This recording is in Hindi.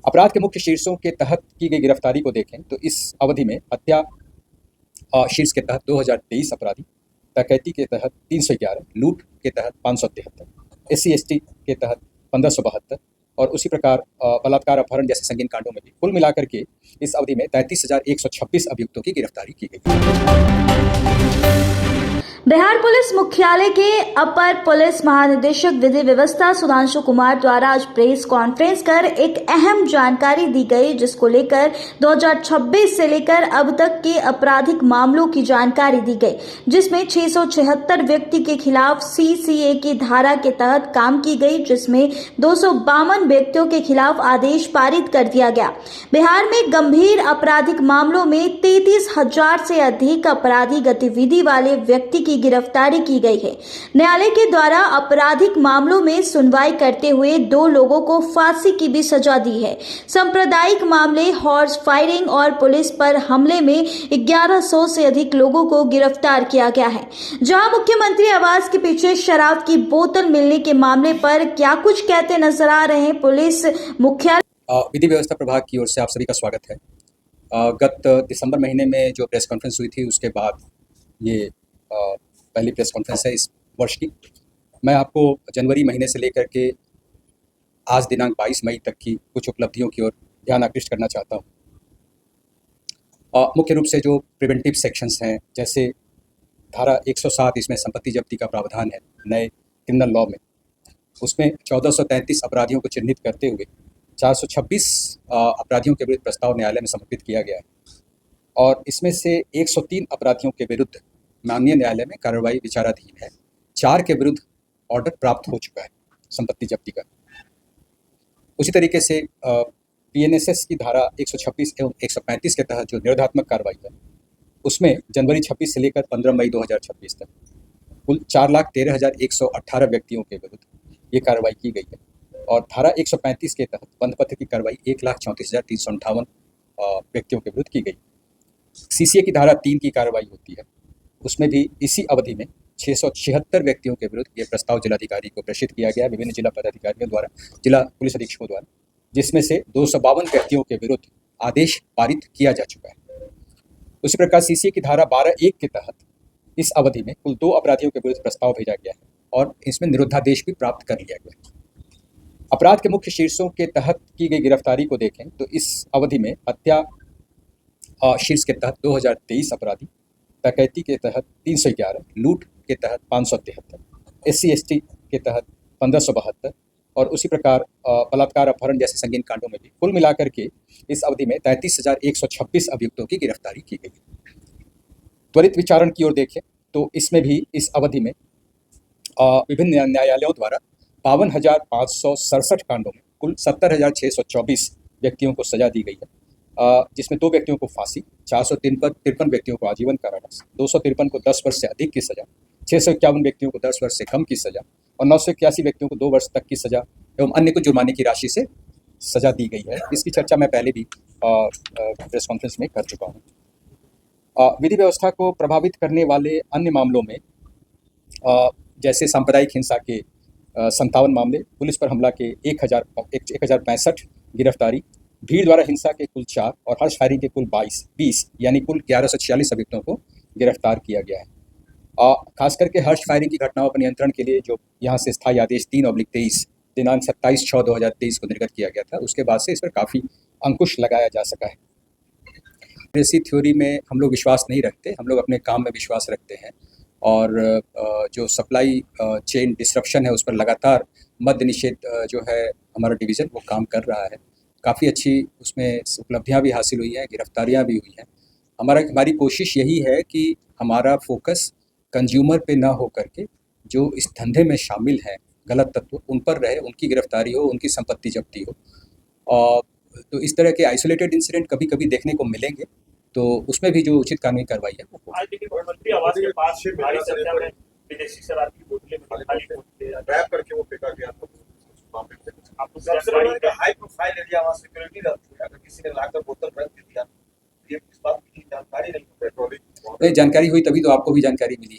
अपराध के मुख्य शीर्षों के तहत की गई गिरफ्तारी को देखें तो इस अवधि में हत्या शीर्ष के तहत 2023 अपराधी, डकैती के तहत 311, लूट के तहत 573, SC/ST के तहत 1572 और उसी प्रकार बलात्कार, अपहरण जैसे संगीन कांडों में भी कुल मिलाकर के इस अवधि में 33,126 अभियुक्तों की गिरफ्तारी की गई। बिहार पुलिस मुख्यालय के अपर पुलिस महानिदेशक विधि व्यवस्था सुधांशु कुमार द्वारा आज प्रेस कॉन्फ्रेंस कर एक अहम जानकारी दी गई, जिसको लेकर 2026 से लेकर अब तक के आपराधिक मामलों की जानकारी दी गई, जिसमें 676 व्यक्ति के खिलाफ CCA की धारा के तहत काम की गई, जिसमें 252 व्यक्तियों के खिलाफ आदेश पारित कर दिया गया। बिहार में गंभीर आपराधिक मामलों में 33,000 से अधिक अपराधी गतिविधि वाले व्यक्ति की गिरफ्तारी की गई है। न्यायालय के द्वारा आपराधिक मामलों में सुनवाई करते हुए 2 लोगों को फांसी की भी सजा दी है। सांप्रदायिक मामले, हॉर्स फायरिंग और पुलिस पर हमले में 1100 से अधिक लोगों को गिरफ्तार किया गया है। जहां मुख्यमंत्री आवास के पीछे शराब की बोतल मिलने के मामले पर क्या कुछ कहते नजर आ रहे हैं पुलिस मुख्यालय। विधि व्यवस्था प्रभाग की ओर से आप सभी का स्वागत है। गत दिसंबर महीने में जो प्रेस कॉन्फ्रेंस हुई थी, उसके बाद ये पहली प्रेस कॉन्फ्रेंस है इस वर्ष की। मैं आपको जनवरी महीने से लेकर के आज दिनांक 22 मई तक की कुछ उपलब्धियों की ओर ध्यान आकृष्ट करना चाहता हूँ। मुख्य रूप से जो प्रिवेंटिव सेक्शंस हैं, जैसे धारा 107, इसमें संपत्ति जब्ती का प्रावधान है नए क्रिमिनल लॉ में, उसमें 1433 अपराधियों को चिन्हित करते हुए 426 अपराधियों के विरुद्ध प्रस्ताव न्यायालय में समर्पित किया गया है और इसमें से 103 अपराधियों के विरुद्ध माननीय न्यायालय में कार्रवाई विचाराधीन है। 4 के विरुद्ध ऑर्डर प्राप्त हो चुका है संपत्ति जब्ती का। उसी तरीके से PNSS की धारा 126 एवं 135 के तहत जो निरोधात्मक कार्रवाई है, उसमें जनवरी 26 से लेकर 15 मई 2026 तक कुल 4,13,118 व्यक्तियों के विरुद्ध ये कार्रवाई की गई है और धारा 135 के तहत बंधपत्र की कार्रवाई 1,34,358 व्यक्तियों के विरुद्ध की गई। CCA की धारा 3 की कार्रवाई होती है, उसमें भी इसी अवधि में 676 व्यक्तियों के विरुद्ध ये प्रस्ताव जिलाधिकारी को प्रेषित किया गया विभिन्न जिला पदाधिकारियों द्वारा, जिला पुलिस अधीक्षकों द्वारा, जिसमें से 252 व्यक्तियों के विरुद्ध आदेश पारित किया जा चुका है। उसी प्रकार CCA की धारा 12(1) के तहत इस अवधि में कुल 2 अपराधियों के विरुद्ध प्रस्ताव भेजा गया है और इसमें निरुद्धादेश भी प्राप्त कर लिया गया है। अपराध के मुख्य शीर्षों के तहत की गई गिरफ्तारी को देखें तो इस अवधि में हत्या शीर्ष के तहत 2023 अपराधी, डकैती के तहत 311, लूट के तहत 573, SC/ST के तहत 1572 और उसी प्रकार बलात्कार, अपहरण जैसे संगीन कांडों में भी कुल मिलाकर के इस अवधि में 33,126 अभियुक्तों की गिरफ्तारी की गई। त्वरित विचारण की ओर देखें तो इसमें भी इस अवधि में विभिन्न न्यायालयों द्वारा 52,567 कांडों में कुल 70,624 व्यक्तियों को सजा दी गई है, जिसमें 2 व्यक्तियों को फांसी, 453 व्यक्तियों को आजीवन कारावास, 253 को 10 वर्ष से अधिक की सजा, 651 व्यक्तियों को 10 वर्ष से कम की सजा और 981 व्यक्तियों को 2 वर्ष तक की सजा एवं अन्य को जुर्माने की राशि से सजा दी गई है। इसकी चर्चा मैं पहले भी प्रेस कॉन्फ्रेंस में कर चुका हूँ। विधि व्यवस्था को प्रभावित करने वाले अन्य मामलों में जैसे सांप्रदायिक हिंसा के 57 मामले, पुलिस पर हमला के 1065 गिरफ्तारी, भीड़ द्वारा हिंसा के कुल 4 और हर्ष फायरिंग के कुल 20 यानी कुल 1146 अभियुक्तों को गिरफ्तार किया गया है। खास करके हर्ष फायरिंग की घटनाओं पर नियंत्रण के लिए जो यहाँ से स्थायी आदेश 3/23 दिनांक 27/6/2023 को निर्गत किया गया था, उसके बाद से इस पर काफ़ी अंकुश लगाया जा सका है। ऐसी थ्योरी में हम लोग विश्वास नहीं रखते, हम लोग अपने काम में विश्वास रखते हैं और जो सप्लाई चेन डिसरप्शन है उस पर लगातार मद्य निषेध जो है हमारा डिवीज़न वो काम कर रहा है। काफ़ी अच्छी उसमें उपलब्धियां भी हासिल हुई हैं, गिरफ्तारियां भी हुई हैं। हमारी कोशिश यही है कि हमारा फोकस कंज्यूमर पे ना हो करके जो इस धंधे में शामिल हैं गलत तत्व, उन पर रहे, उनकी गिरफ्तारी हो, उनकी संपत्ति जब्ती हो। तो इस तरह के आइसोलेटेड इंसिडेंट कभी कभी देखने को मिलेंगे, तो उसमें भी जो उचित कानूनी कार्रवाई है वो आज देखिए मुख्यमंत्री आवास के पास भारी संख्या में विदेशी शराब की बोतलें रैप करके वो फेंका गया था। आपको सबसे बड़ा हाई प्रोफाइल एरिया वहाँ सिक्योरिटी रहती है, अगर किसी ने लाकर बोतल रख दिया, ये इस बात की जानकारी नहीं, पेट्रोलिंग जानकारी हुई तभी तो आपको भी जानकारी मिली